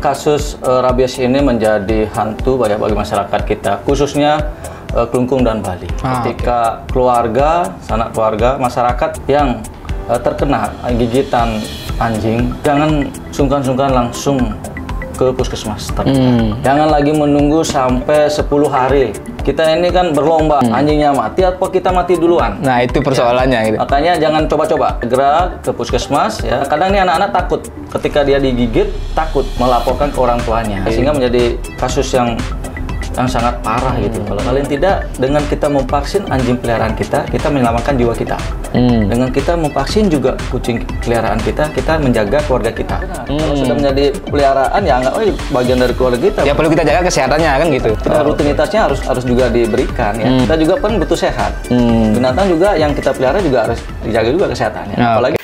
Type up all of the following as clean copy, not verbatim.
kasus rabies ini menjadi hantu bagi masyarakat kita, khususnya Klungkung dan Bali. Ketika keluarga, sanak keluarga, masyarakat yang terkena gigitan anjing, jangan sungkan-sungkan langsung ke puskesmas terdekat. Jangan lagi menunggu sampai 10 hari. Kita ini kan berlomba, anjingnya mati atau kita mati duluan. Nah, itu persoalannya. Ya. Gitu. Makanya jangan coba-coba. Segera ke puskesmas ya. Kadang nih anak-anak takut ketika dia digigit, takut melaporkan ke orang tuanya. Sehingga menjadi kasus yang sangat parah gitu. Kalau kalian tidak, dengan kita memvaksin anjing peliharaan kita menyelamatkan jiwa kita. Dengan kita memvaksin juga kucing peliharaan kita menjaga keluarga kita. Kalau sudah menjadi peliharaan ya anggap bagian dari keluarga kita. Ya perlu kita jaga kesehatannya kan gitu. Rutinitasnya harus juga diberikan ya. Kita juga kan butuh sehat. Binatang juga yang kita pelihara juga harus dijaga juga kesehatannya. Apalagi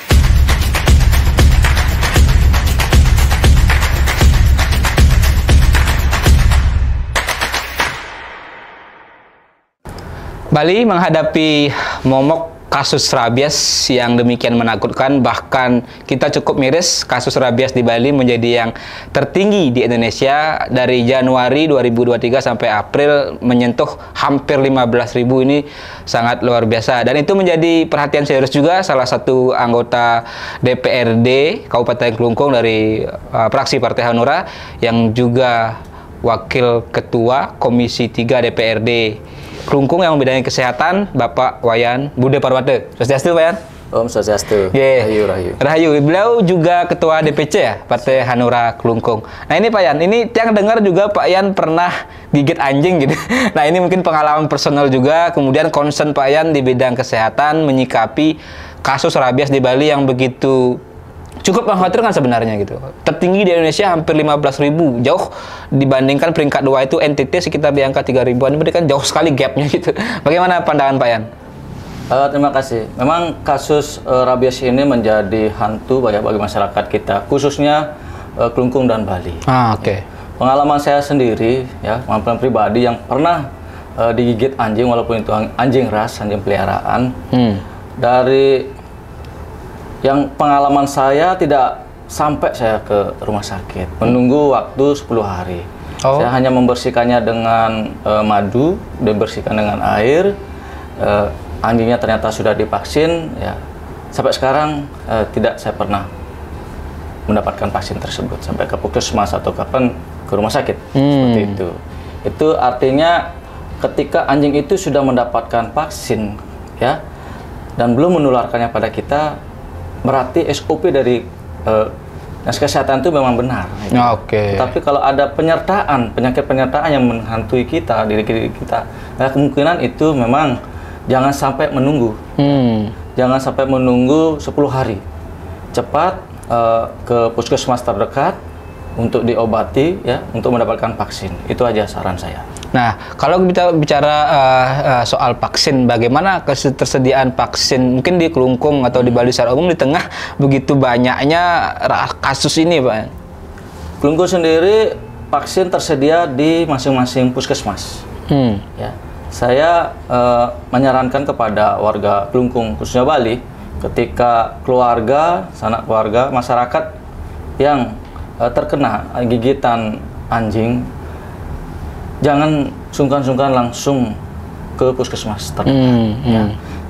Bali menghadapi momok kasus rabies yang demikian menakutkan, bahkan kita cukup miris kasus rabies di Bali menjadi yang tertinggi di Indonesia dari Januari 2023 sampai April menyentuh hampir 15.000. Ini sangat luar biasa dan itu menjadi perhatian serius juga salah satu anggota DPRD Kabupaten Klungkung dari fraksi Partai Hanura yang juga Wakil Ketua Komisi 3 DPRD Klungkung yang membidangi kesehatan, Bapak Wayan Bude Parwate. Swastiastu, Pak Yan? Om Swastiastu. Rahayu. Rahayu. Beliau juga Ketua DPC ya, Partai Hanura Klungkung. Nah ini Pak Yan, ini yang dengar juga Pak Yan pernah gigit anjing gitu. Nah ini mungkin pengalaman personal juga, kemudian concern Pak Yan di bidang kesehatan menyikapi kasus rabies di Bali yang begitu cukup mengkhawatirkan sebenarnya gitu. Tertinggi di Indonesia hampir 15.000, jauh dibandingkan peringkat 2 itu NTT sekitar di angka 3.000-an. Ini kan jauh sekali gapnya gitu. Bagaimana pandangan Pak Yan? Terima kasih. Memang kasus rabies ini menjadi hantu bagi masyarakat kita, khususnya Klungkung dan Bali. Oke. Pengalaman saya sendiri ya, pengalaman pribadi yang pernah digigit anjing, walaupun itu anjing ras, anjing peliharaan. Dari yang pengalaman saya tidak sampai saya ke rumah sakit, menunggu waktu 10 hari. Saya hanya membersihkannya dengan madu, dibersihkan dengan air. Anjingnya ternyata sudah divaksin. Ya, sampai sekarang tidak saya pernah mendapatkan vaksin tersebut sampai ke puskesmas atau kapan ke rumah sakit. Seperti itu. Itu artinya ketika anjing itu sudah mendapatkan vaksin, ya, dan belum menularkannya pada kita, berarti SOP dari dinas kesehatan itu memang benar. Tapi kalau ada penyakit penyertaan yang menghantui kita, diri kita, nah kemungkinan itu memang jangan sampai menunggu. Jangan sampai menunggu 10 hari. Cepat ke puskesmas terdekat untuk diobati ya, untuk mendapatkan vaksin. Itu aja saran saya. Nah, kalau kita bicara soal vaksin, bagaimana ketersediaan vaksin mungkin di Klungkung atau di Bali secara umum di tengah begitu banyaknya kasus ini, Pak? Klungkung sendiri vaksin tersedia di masing-masing puskesmas. Ya, saya menyarankan kepada warga Klungkung khususnya Bali, ketika keluarga, sanak keluarga, masyarakat yang terkena gigitan anjing, jangan sungkan-sungkan langsung ke puskesmas terdekat. Ya.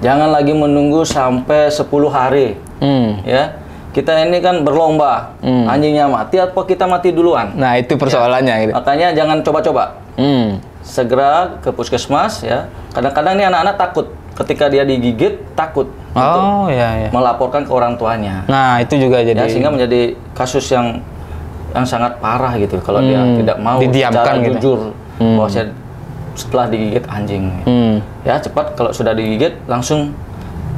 Jangan lagi menunggu sampai 10 hari. Ya, kita ini kan berlomba, anjingnya mati atau kita mati duluan. Nah itu persoalannya. Ya. Gitu. Makanya jangan coba-coba. Segera ke puskesmas ya. Kadang-kadang nih anak-anak takut ketika dia digigit, takut untuk melaporkan ke orang tuanya. Nah itu juga jadi sehingga menjadi kasus yang sangat parah gitu kalau dia tidak mau didiamkan secara gitu. Jujur bahwa saya setelah digigit anjing. Ya cepat, kalau sudah digigit langsung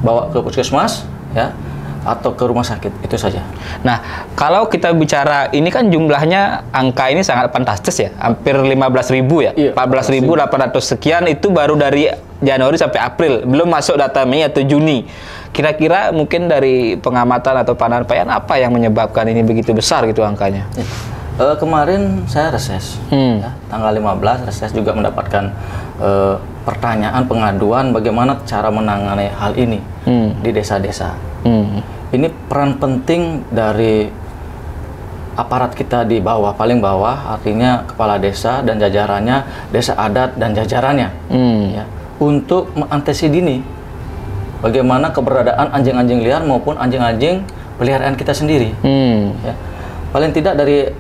bawa ke puskesmas ya, atau ke rumah sakit, itu saja. Nah, kalau kita bicara ini kan jumlahnya angka ini sangat fantastis ya, hampir 15.000 ya, 14.800 sekian itu baru dari Januari sampai April, belum masuk data Mei atau Juni. Kira-kira mungkin dari pengamatan atau pandangan Pak Yan, apa yang menyebabkan ini begitu besar gitu angkanya? Kemarin saya reses, ya, tanggal 15 reses juga mendapatkan pertanyaan, pengaduan bagaimana cara menangani hal ini di desa-desa. Ini peran penting dari aparat kita di bawah, paling bawah, artinya kepala desa dan jajarannya, desa adat dan jajarannya, ya, untuk mengantisipasi dini bagaimana keberadaan anjing-anjing liar maupun anjing-anjing peliharaan kita sendiri. Ya. Paling tidak dari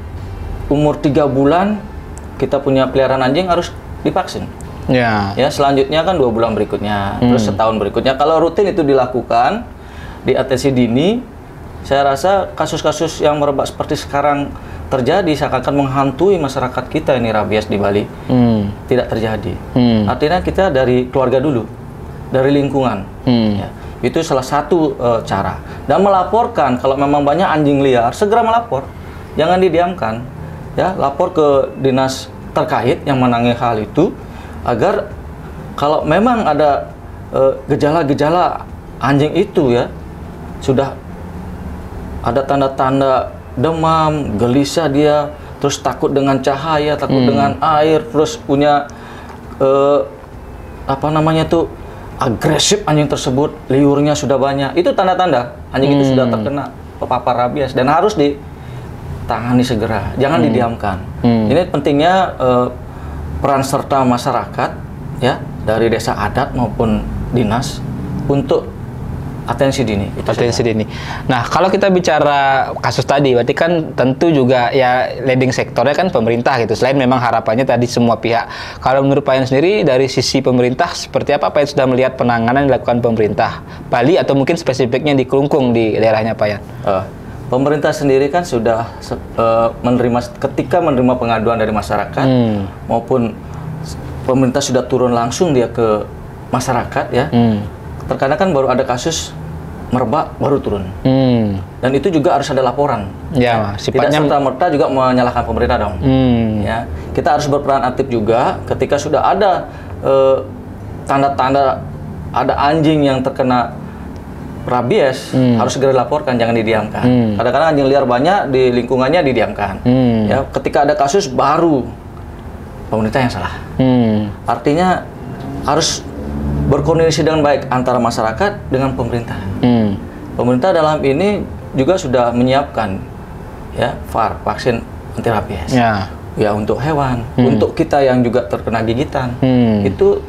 umur 3 bulan kita punya peliharaan anjing harus divaksin. Ya, selanjutnya kan 2 bulan berikutnya, terus setahun berikutnya. Kalau rutin itu dilakukan di atensi dini, saya rasa kasus-kasus yang merebak seperti sekarang terjadi seakan-akan menghantui masyarakat kita ini rabies di Bali tidak terjadi. Artinya kita dari keluarga dulu, dari lingkungan. Ya, itu salah satu cara. Dan melaporkan kalau memang banyak anjing liar, segera melapor, jangan didiamkan. Ya, lapor ke dinas terkait yang menangani hal itu, agar kalau memang ada gejala-gejala anjing itu ya sudah ada tanda-tanda demam, gelisah dia, terus takut dengan cahaya, takut dengan air, terus punya agresif anjing tersebut, liurnya sudah banyak. Itu tanda-tanda anjing itu sudah terkena terpapar rabies dan harus ditangani segera, jangan didiamkan. Ini pentingnya peran serta masyarakat ya dari desa adat maupun dinas untuk atensi dini. Atensi dini. Nah, kalau kita bicara kasus tadi, berarti kan tentu juga ya leading sektornya kan pemerintah gitu. Selain memang harapannya tadi semua pihak. Kalau menurut Pak Yan sendiri dari sisi pemerintah seperti apa Pak Yan sudah melihat penanganan yang dilakukan pemerintah Bali atau mungkin spesifiknya di Kelungkung di daerahnya Pak Yan? Pemerintah sendiri kan sudah ketika menerima pengaduan dari masyarakat maupun pemerintah sudah turun langsung dia ke masyarakat ya. Terkadang kan baru ada kasus merebak baru turun. Dan itu juga harus ada laporan. Ya, sifatnya tidak serta-merta juga menyalahkan pemerintah dong. Ya, kita harus berperan aktif juga ketika sudah ada tanda-tanda ada anjing yang terkena rabies, harus segera dilaporkan, jangan didiamkan. Kadang-kadang anjing liar banyak di lingkungannya didiamkan. Ya, ketika ada kasus baru pemerintah yang salah. Artinya harus berkoordinasi dengan baik antara masyarakat dengan pemerintah. Pemerintah dalam ini juga sudah menyiapkan ya vaksin anti rabies. Ya untuk hewan, untuk kita yang juga terkena gigitan. Itu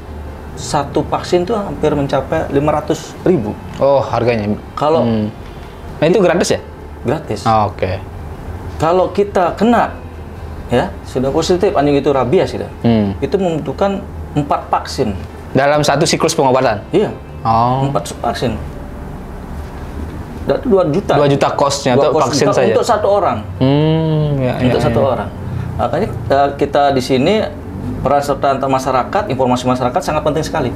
satu vaksin tuh hampir mencapai 500.000. Oh, harganya. Kalau nah itu gratis ya? Gratis. Oke. Kalau kita kena ya sudah positif anjing itu rabies gitu. Itu membutuhkan 4 vaksin. Dalam satu siklus pengobatan? Iya. 4 vaksin. Dan 2 juta. 2 juta kosnya untuk vaksin saja. Untuk 1 orang. Untuk 1 orang. Makanya kita di sini peran serta antar masyarakat, informasi masyarakat sangat penting sekali.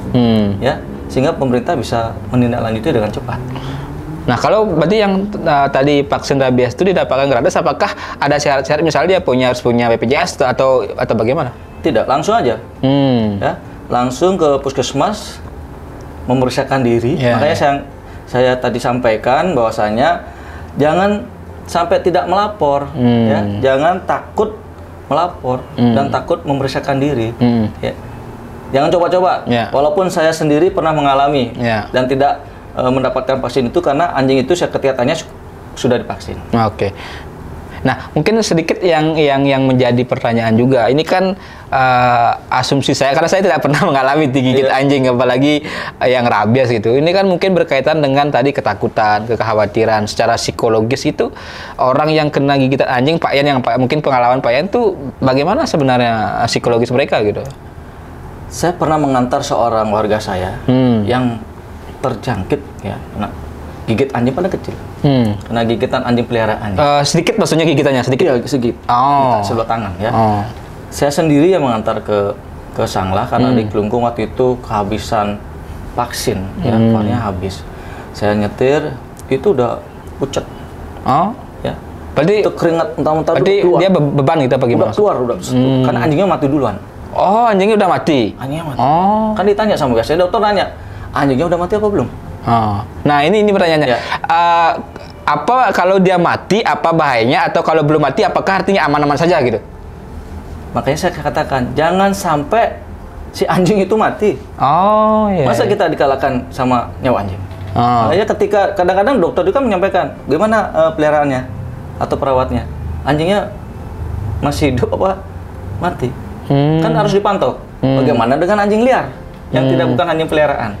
Ya, sehingga pemerintah bisa menindaklanjuti dengan cepat. Nah, kalau berarti yang tadi vaksin rabies itu didapatkan gratis, apakah ada syarat-syarat misalnya dia harus punya BPJS atau bagaimana? Tidak, langsung aja. Ya. Langsung ke puskesmas memeriksakan diri. Makanya saya tadi sampaikan bahwasanya jangan sampai tidak melapor, ya. Jangan takut melapor dan takut memeriksakan diri. Ya. Jangan coba-coba. Walaupun saya sendiri pernah mengalami dan tidak mendapatkan vaksin itu karena anjing itu kelihatannya sudah divaksin. Oke. Nah, mungkin sedikit yang menjadi pertanyaan juga. Ini kan asumsi saya, karena saya tidak pernah mengalami digigit anjing, apalagi yang rabies gitu. Ini kan mungkin berkaitan dengan tadi ketakutan, kekhawatiran secara psikologis itu orang yang kena gigitan anjing, Pak Yan, yang mungkin pengalaman Pak Yan itu bagaimana sebenarnya psikologis mereka gitu? Saya pernah mengantar seorang warga saya yang terjangkit ya, kena gigit anjing pada kecil. Kena gigitan anjing peliharaan. Sedikit maksudnya gigitannya? Sedikit? Iya, sedikit. Sebelah tangan ya. Saya sendiri yang mengantar ke Sanglah karena di Kelungkung waktu itu kehabisan vaksin. Ya, vaksinnya habis. Saya nyetir, itu udah pucat. Ya. Berarti itu keringat mentah-mentah keluar. Dia beban gitu apa gimana? Udah keluar, karena anjingnya mati duluan. Oh, anjingnya udah mati? Anjingnya mati. Kan ditanya sama saya, dokter nanya, anjingnya udah mati apa belum? Nah ini pertanyaannya. Apa kalau dia mati, apa bahayanya? Atau kalau belum mati, apakah artinya aman-aman saja gitu? Makanya saya katakan, jangan sampai si anjing itu mati. Masa kita dikalahkan sama nyawa anjing? Makanya ketika kadang-kadang dokter juga menyampaikan, gimana peliharaannya atau perawatnya? anjingnya masih hidup apa mati. Kan harus dipantau. Bagaimana dengan anjing liar yang tidak bukan anjing peliharaan?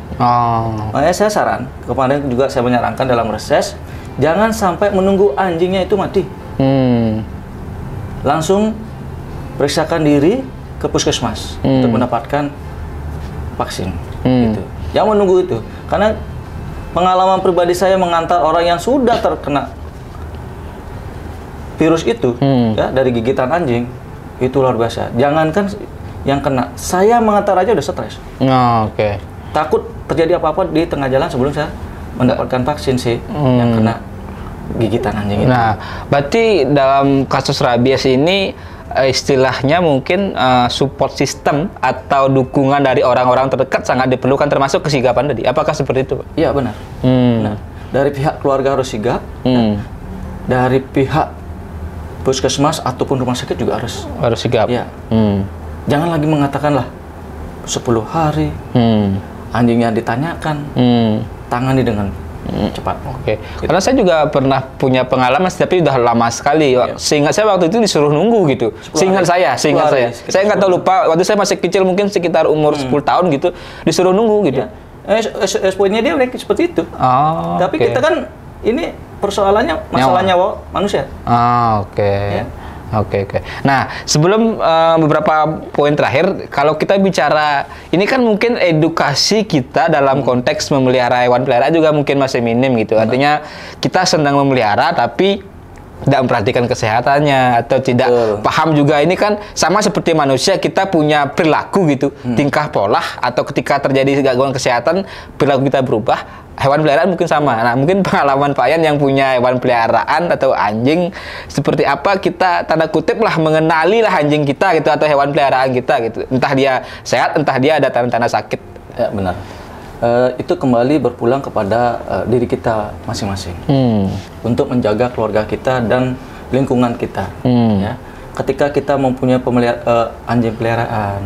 Makanya saya kemarin juga saya menyarankan dalam reses, jangan sampai menunggu anjingnya itu mati. Langsung periksakan diri ke puskesmas untuk mendapatkan vaksin. Gitu. Jangan menunggu itu, karena pengalaman pribadi saya mengantar orang yang sudah terkena virus itu, ya, dari gigitan anjing, itu luar biasa. Jangankan yang kena, saya mengantar aja udah stres. Takut terjadi apa-apa di tengah jalan sebelum saya mendapatkan vaksin sih yang kena gigitan anjing itu. Nah, berarti dalam kasus rabies ini istilahnya mungkin support system atau dukungan dari orang-orang terdekat sangat diperlukan, termasuk kesigapan tadi. Apakah seperti itu, Pak? Iya, benar. Benar. Dari pihak keluarga harus sigap, ya. Dari pihak puskesmas ataupun rumah sakit juga harus sigap. Ya. Jangan lagi mengatakan lah 10 hari anjingnya ditanyakan, tangani dengan cepat. Gitu. Karena saya juga pernah punya pengalaman, tapi udah lama sekali. Seingat saya waktu itu disuruh nunggu gitu. Seingat saya. Saya nggak tahu, lupa. Waktu saya masih kecil, mungkin sekitar umur 10 tahun gitu, disuruh nunggu gitu. SPO-nya dia seperti itu. Tapi kita kan ini persoalannya masalah nyawa manusia. Oke. Nah, sebelum beberapa poin terakhir, kalau kita bicara, ini kan mungkin edukasi kita dalam konteks memelihara hewan peliharaan juga mungkin masih minim gitu. Artinya kita sedang memelihara tapi tidak memperhatikan kesehatannya atau tidak paham juga. Ini kan sama seperti manusia, kita punya perilaku gitu, tingkah pola, atau ketika terjadi gangguan kesehatan perilaku kita berubah. Hewan peliharaan mungkin sama. Nah, mungkin pengalaman Pak Yan yang punya hewan peliharaan atau anjing, seperti apa kita tanda kutip lah mengenali lah anjing kita gitu atau hewan peliharaan kita gitu. Entah dia sehat, entah dia ada tanda-tanda sakit. Ya, benar. Itu kembali berpulang kepada diri kita masing-masing untuk menjaga keluarga kita dan lingkungan kita. Ya. Ketika kita mempunyai anjing peliharaan,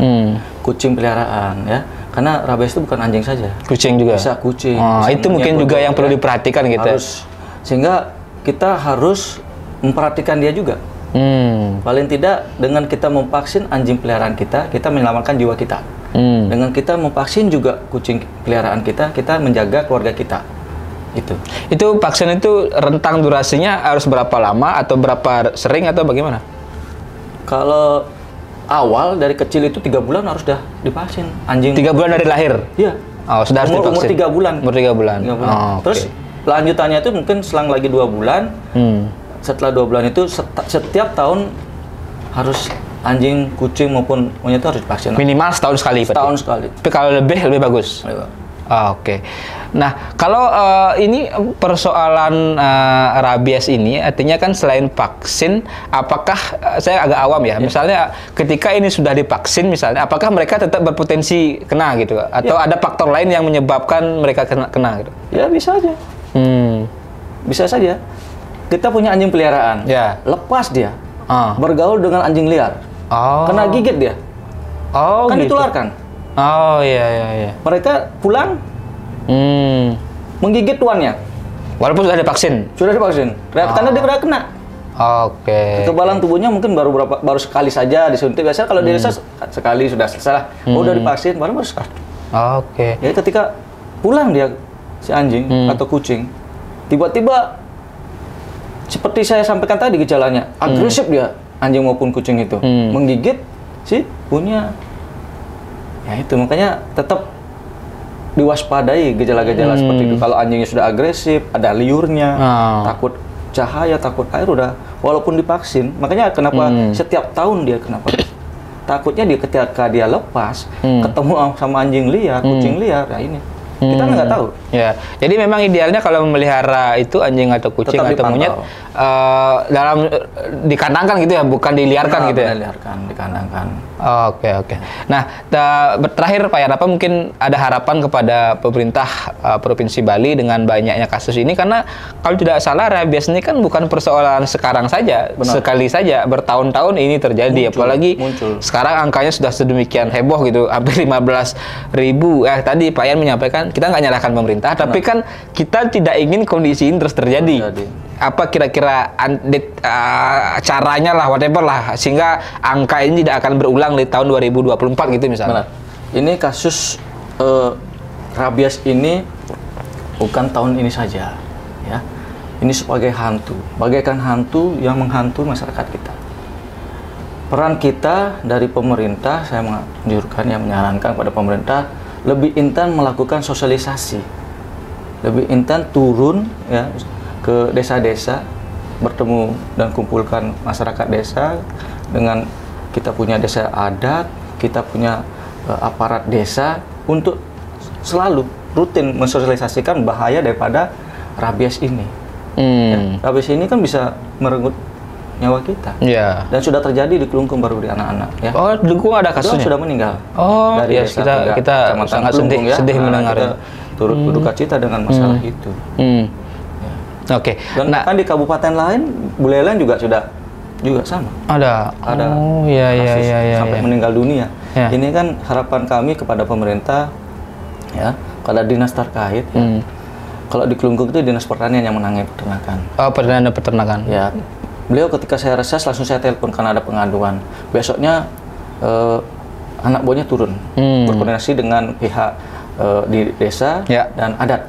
kucing peliharaan, ya, karena rabies itu bukan anjing saja, kucing juga. Bisa kucing. Itu mungkin juga yang perlu diperhatikan gitu. Sehingga kita harus memperhatikan dia juga. Paling tidak dengan kita memvaksin anjing peliharaan kita menyelamatkan jiwa kita. Dengan kita memvaksin juga kucing peliharaan kita menjaga keluarga kita. Itu vaksin itu rentang durasinya harus berapa lama atau berapa sering atau bagaimana? Kalau awal dari kecil itu 3 bulan harus sudah divaksin anjing. 3 bulan dari lahir? Iya. Sudah harus divaksin? Umur 3 bulan. Umur 3 bulan. Terus lanjutannya itu mungkin selang lagi 2 bulan. Setelah 2 bulan itu setiap tahun harus anjing, kucing maupun monyet itu harus divaksin. Minimal setahun sekali. Setahun sekali. Tapi kalau lebih bagus. Oke. Nah, kalau ini persoalan rabies ini, artinya kan selain vaksin, apakah saya agak awam ya? Misalnya ketika ini sudah divaksin, misalnya, apakah mereka tetap berpotensi kena gitu? Atau ada faktor lain yang menyebabkan mereka kena gitu? Ya bisa aja. Bisa saja. Kita punya anjing peliharaan, lepas dia, bergaul dengan anjing liar, kena gigit dia, kan gitu. Ditularkan. Iya. Mereka pulang menggigit tuannya. Walaupun sudah divaksin. Karena dia udah kena. Kekebalan tubuhnya mungkin baru sekali saja disuntik. Biasanya kalau di desa sekali sudah selesai lah. Udah divaksin baru sekali. Jadi ketika pulang dia si anjing atau kucing, tiba-tiba seperti saya sampaikan tadi gejalanya, agresif dia anjing maupun kucing itu, menggigit si punya. Ya itu makanya tetap diwaspadai gejala-gejala seperti itu. Kalau anjingnya sudah agresif, ada liurnya, takut cahaya, takut air, udah walaupun divaksin. Makanya kenapa setiap tahun dia kenapa? Takutnya ketika dia lepas ketemu sama anjing liar, kucing liar, ya ini. Kita nggak tahu. Ya, jadi memang idealnya kalau memelihara itu anjing atau kucing tetap atau monyet dalam dikandangkan gitu ya, bukan diliarkan gitu ya. Dikandangkan. Oke. Nah, terakhir Pak Yan, apa mungkin ada harapan kepada pemerintah Provinsi Bali dengan banyaknya kasus ini? Karena kalau tidak salah rabies ini kan bukan persoalan sekarang saja, sekali saja, bertahun-tahun ini terjadi. Apalagi sekarang angkanya sudah sedemikian heboh gitu, hampir 15.000. Tadi Pak Yan menyampaikan kita nggak nyalahkan pemerintah, tapi kan kita tidak ingin kondisi ini terus terjadi. apa kira-kira caranya lah, whatever lah, sehingga angka ini tidak akan berulang di tahun 2024 gitu misalnya. Benar. Ini kasus rabies ini bukan tahun ini saja, ya. Ini sebagai hantu, bagaikan hantu yang menghantui masyarakat kita. Peran kita dari pemerintah, saya menyarankan kepada pemerintah lebih intens melakukan sosialisasi, lebih intens turun ya ke desa-desa, bertemu dan kumpulkan masyarakat desa dengan kita punya desa adat, kita punya aparat desa untuk selalu rutin mensosialisasikan bahaya daripada rabies ini. Ya, rabies ini kan bisa merenggut nyawa kita. Yeah. Dan sudah terjadi di Kelungkung baru di anak-anak. Ya. Oh, di Kelungkung ada kasusnya? Sudah meninggal. Oh, dari yes, kita sangat sedih mendengar. Turut berduka cita dengan masalah itu. Ya. Oke. Dan kan di kabupaten lain, Buleleng juga sama. Ada. Oh, kasus sampai meninggal dunia. Ya. Ini kan harapan kami kepada pemerintah, ya, kepada dinas terkait. Ya. Kalau di Kelungkung itu dinas pertanian yang menangani peternakan. Oh, peternakan. Ya. Beliau ketika saya reses langsung saya telepon karena ada pengaduan. Besoknya anak buahnya turun berkoordinasi dengan pihak di desa dan adat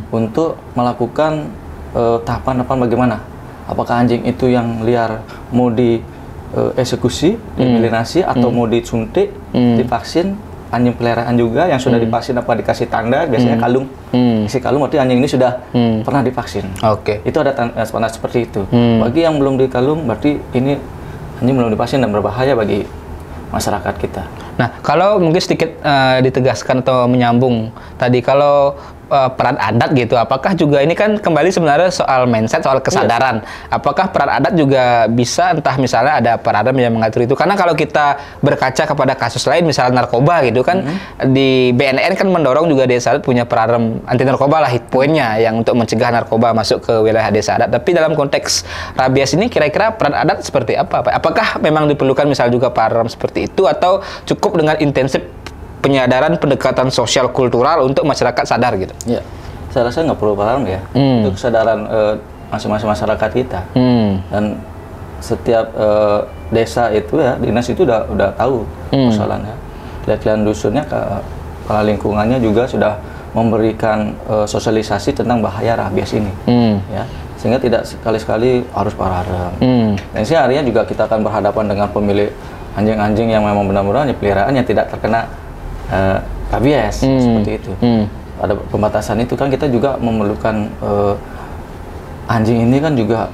untuk melakukan tahapan bagaimana. Apakah anjing itu yang liar mau dieksekusi, dieliminasi atau mau disuntik, divaksin. Anjing peliharaan juga yang sudah divaksin apa dikasih tanda, biasanya kalung. Isi kalung berarti anjing ini sudah pernah divaksin. Oke. Itu ada tanda seperti itu. Bagi yang belum dikalung berarti ini anjing belum divaksin dan berbahaya bagi masyarakat kita. Nah, kalau mungkin sedikit ditegaskan atau menyambung tadi, kalau peran adat gitu, apakah juga ini kan kembali sebenarnya soal mindset, soal kesadaran. Apakah peran adat juga bisa, entah misalnya ada peran yang mengatur itu? Karena kalau kita berkaca kepada kasus lain, misalnya narkoba gitu kan, di BNN kan mendorong juga desa adat punya peran anti narkoba lah, hit pointnya yang untuk mencegah narkoba masuk ke wilayah desa adat. Tapi dalam konteks rabies ini, kira-kira peran adat seperti apa, Pak? Apakah memang diperlukan misal juga peran seperti itu, atau cukup dengan intensif penyadaran pendekatan sosial kultural untuk masyarakat sadar gitu? Ya, saya rasa nggak perlu paham ya. Itu kesadaran masing-masing masyarakat kita. Dan setiap desa itu ya, dinas itu udah tahu persoalannya. Lihat-lihat dusunnya, kepala lingkungannya juga sudah memberikan sosialisasi tentang bahaya rabies ini. Ya, sehingga tidak sekali-sekali harus pararem. Dan seharian juga kita akan berhadapan dengan pemilik anjing-anjing yang memang benar-benar peliharaan yang tidak terkena rabies seperti itu. Ada pembatasan itu kan, kita juga memerlukan anjing ini kan juga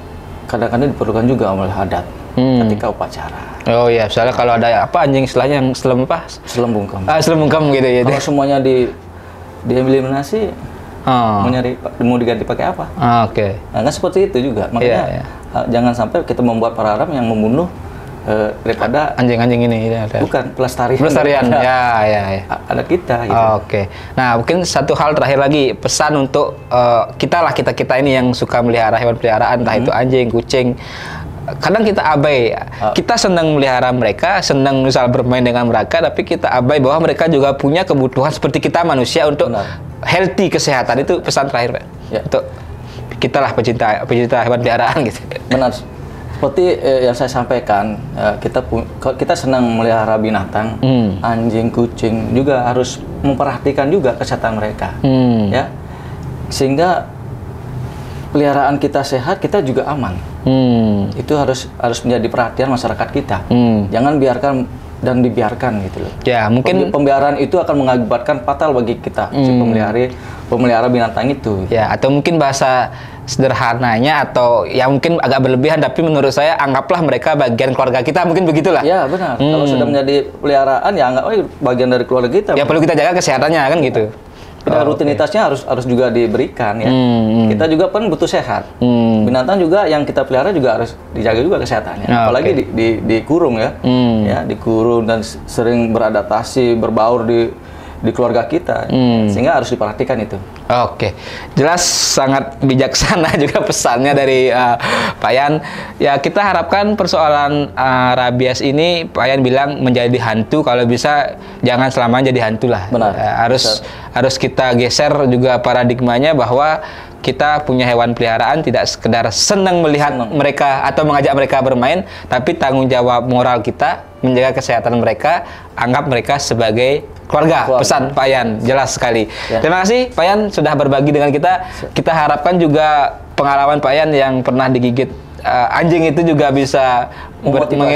kadang-kadang diperlukan juga oleh adat ketika upacara. Oh iya, misalnya kalau ada apa anjing istilahnya yang Selem bungkam. Selem bungkam gitu ya. Kalau semuanya dieliminasi, mau diganti pakai apa? Oke. Nah, kan seperti itu juga. Makanya jangan sampai kita membuat pararem yang membunuh daripada anjing-anjing ini bukan pelestarian ya ada kita gitu. Oke. Nah, mungkin satu hal terakhir lagi, pesan untuk kita ini yang suka melihara hewan peliharaan, entah itu anjing, kucing. Kadang kita abai, kita senang melihara mereka, senang misal bermain dengan mereka, tapi kita abai bahwa mereka juga punya kebutuhan seperti kita manusia untuk healthy, kesehatan. Itu pesan terakhir, Pak. Ya. Untuk kita lah pecinta hewan peliharaan gitu. Benar. Seperti yang saya sampaikan, kita senang melihara binatang, anjing, kucing, juga harus memperhatikan juga kesehatan mereka, ya, sehingga peliharaan kita sehat, kita juga aman. Itu harus menjadi perhatian masyarakat kita. Jangan biarkan dan dibiarkan gitu loh. Ya, mungkin pemeliharaan itu akan mengakibatkan fatal bagi kita, si pemelihara binatang itu. Ya, atau mungkin bahasa sederhananya atau ya mungkin agak berlebihan, tapi menurut saya anggaplah mereka bagian keluarga kita, mungkin begitulah. Ya, benar. Kalau sudah menjadi peliharaan ya anggap bagian dari keluarga kita. Ya, perlu kita jaga kesehatannya kan gitu. Kita rutinitasnya harus juga diberikan ya. Kita juga kan butuh sehat. Binatang juga yang kita pelihara juga harus dijaga juga kesehatannya. Apalagi dikurung ya. Ya, dikurung dan sering beradaptasi, berbaur di keluarga kita, sehingga harus diperhatikan itu. Oke, jelas sangat bijaksana juga pesannya dari Pak Yan. Ya, kita harapkan persoalan rabies ini, Pak Yan bilang menjadi hantu, kalau bisa jangan selamanya jadi hantu lah. Benar. Harus kita geser juga paradigmanya bahwa kita punya hewan peliharaan tidak sekedar senang melihat mereka atau mengajak mereka bermain, tapi tanggung jawab moral kita menjaga kesehatan mereka, anggap mereka sebagai keluarga. Pesan Pak Yan jelas sekali. Ya. Terima kasih Pak Yan sudah berbagi dengan kita. Kita harapkan juga pengalaman Pak Yan yang pernah digigit anjing itu juga bisa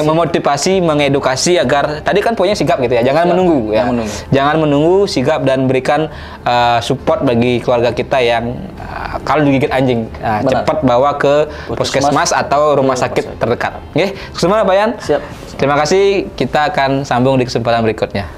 memotivasi, mengedukasi agar tadi kan poinnya sigap gitu ya, jangan menunggu ya, jangan menunggu, sigap dan berikan support bagi keluarga kita yang kalau digigit anjing cepat bawa ke puskesmas atau rumah sakit terdekat. Oke, semua Pak Yan. Siap. Terima kasih, kita akan sambung di kesempatan berikutnya.